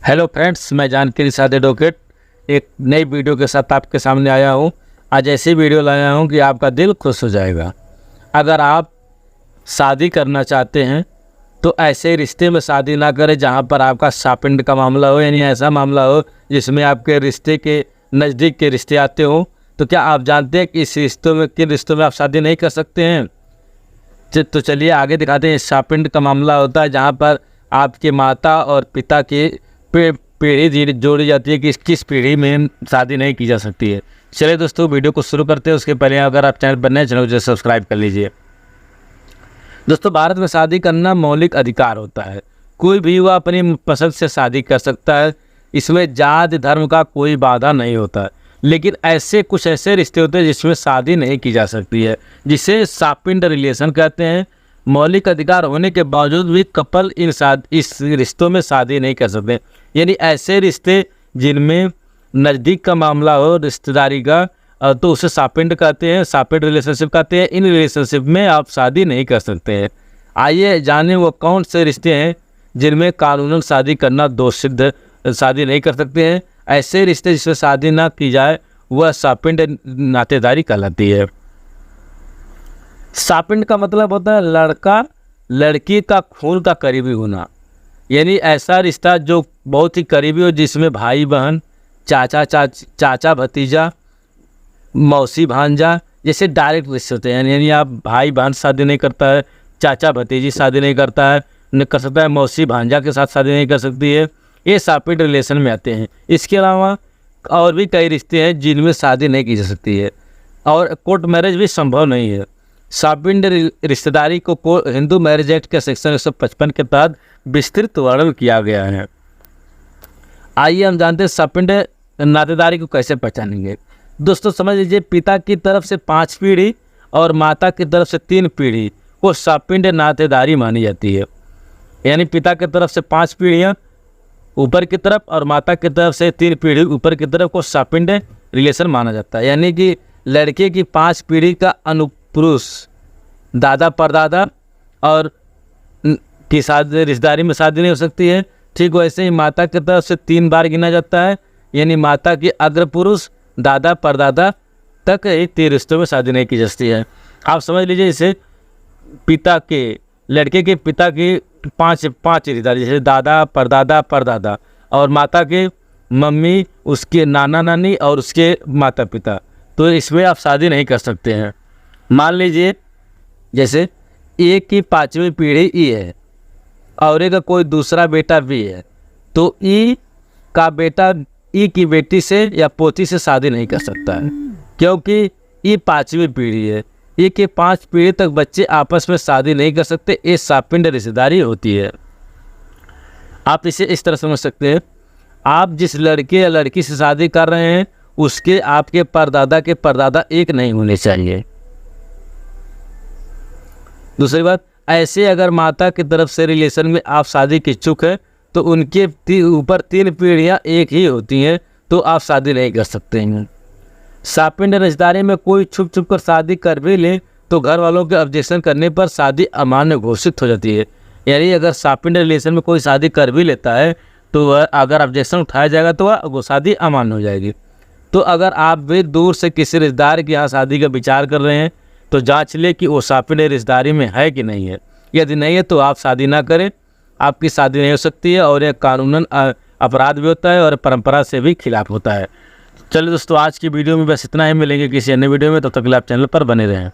Hello friends, मैं Janaki Nishad advocate एक नई वीडियो के साथ आपके सामने आया हूं। आज ऐसी वीडियो लाया हूं कि आपका दिल खुश हो जाएगा। अगर आप शादी करना चाहते हैं तो ऐसे रिश्ते में शादी ना करें जहां पर आपका शापिंड का मामला हो, यानी ऐसा मामला हो जिसमें आपके रिश्ते के नज़दीक के रिश्ते आते हों। तो क्या आप जानते हैं कि किन रिश्तों में आप शादी नहीं कर सकते हैं? तो चलिए आगे दिखाते हैं। शापिंड का मामला होता है जहाँ पर आपके माता और पिता की पीढ़ी जोड़ी जाती है कि किस पीढ़ी में शादी नहीं की जा सकती है। चलिए दोस्तों, वीडियो को शुरू करते हैं। उसके पहले अगर आप चैनल पर नए चैनल को सब्सक्राइब कर लीजिए। दोस्तों, भारत में शादी करना मौलिक अधिकार होता है। कोई भी युवा अपनी पसंद से शादी कर सकता है। इसमें जाति धर्म का कोई बाधा नहीं होता है। लेकिन कुछ ऐसे रिश्ते होते हैं जिसमें शादी नहीं की जा सकती है, जिसे शापिंड रिलेशन कहते हैं। मौलिक अधिकार होने के बावजूद भी कपल इस रिश्तों में शादी नहीं कर सकते। यानी ऐसे रिश्ते जिनमें नज़दीक का मामला हो, रिश्तेदारी का, तो उसे शापिंड कहते हैं, शापिंड रिलेशनशिप कहते हैं। इन रिलेशनशिप में आप शादी नहीं कर सकते हैं। आइए जानें वो कौन से रिश्ते हैं जिनमें कानूनन शादी करना दोष सिद्ध, शादी नहीं कर सकते हैं। ऐसे रिश्ते जिसमें शादी ना की जाए वह शापिंड नातेदारी कहलाती है। शापिंड का मतलब होता है लड़का लड़की का खून का करीबी होना, यानी ऐसा रिश्ता जो बहुत ही करीबी हो, जिसमें भाई बहन, चाचा भतीजा, मौसी भांजा जैसे डायरेक्ट रिश्ते होते हैं। यानी आप भाई बहन शादी नहीं करता है, चाचा भतीजी शादी नहीं करता है, न कर सकता है, मौसी भांजा के साथ शादी नहीं कर सकती है। ये शापिंड रिलेशन में आते हैं। इसके अलावा और भी कई रिश्ते हैं जिनमें शादी नहीं की जा सकती है और कोर्ट मैरिज भी संभव नहीं है। शापिंड रिश्तेदारी को हिंदू मैरिज एक्ट के सेक्शन 155 के तहत विस्तृत वर्णन किया गया है। आइए हम जानते हैं शापिंड नातेदारी को कैसे पहचानेंगे। दोस्तों समझ लीजिए, पिता की तरफ से 5 पीढ़ी और माता की तरफ से 3 पीढ़ी को शापिंड नातेदारी मानी जाती है। यानी पिता की तरफ से 5 पीढ़ियाँ ऊपर की तरफ और माता की तरफ से 3 पीढ़ी ऊपर की तरफ को शापिंड रिलेशन माना जाता है। यानी कि लड़के की 5 पीढ़ी का अनुपुरुष दादा परदादा और की शादी रिश्तेदारी में शादी नहीं हो सकती है। ठीक वैसे ही माता की तरफ से 3 बार गिना जाता है। यानी माता की अग्र पुरुष दादा परदादा तक ही 3 रिश्तों में शादी नहीं की जा सकती है। आप समझ लीजिए, इसे लड़के के पिता की 5 रिश्तेदारी, जैसे दादा परदादा और माता के मम्मी, उसके नाना नानी और उसके माता पिता, तो इसमें आप शादी नहीं कर सकते हैं। मान लीजिए जैसे ए की 5वीं पीढ़ी ई है और एक का कोई दूसरा बेटा भी है, तो ई का बेटा ई की बेटी से या पोती से शादी नहीं कर सकता है, क्योंकि ई 5वीं पीढ़ी है। ये के 5 पीढ़ी तक बच्चे आपस में शादी नहीं कर सकते। ये शापिंड रिश्तेदारी होती है। आप इसे इस तरह समझ सकते हैं, आप जिस लड़के या लड़की से शादी कर रहे हैं उसके आपके परदादा के परदादा एक नहीं होने चाहिए। दूसरी बात, ऐसे अगर माता की तरफ से रिलेशन में आप शादी के इच्छुक है तो उनके ऊपर 3 पीढ़ियाँ एक ही होती हैं, तो आप शादी नहीं कर सकते हैं। शापिंड रिश्तेदारी में कोई छुप कर शादी कर भी ले तो घर वालों के ऑब्जेक्शन करने पर शादी अमान्य घोषित हो जाती है। यानी अगर शापिंड रिलेशन में कोई शादी कर भी लेता है तो वह अगर ऑब्जेक्शन उठाया जाएगा तो वो शादी अमान्य हो जाएगी। तो अगर आप भी दूर से किसी रिश्तेदार के यहाँ शादी का विचार कर रहे हैं तो जांच लें कि वो शापिंड रिश्तेदारी में है कि नहीं है। यदि नहीं है तो आप शादी ना करें, आपकी शादी नहीं हो सकती है और यह कानूनन अपराध भी होता है और परंपरा से भी खिलाफ होता है। चलिए दोस्तों, आज की वीडियो में बस इतना ही। मिलेंगे किसी अन्य वीडियो में, तब तक के लिए आप चैनल पर बने रहें।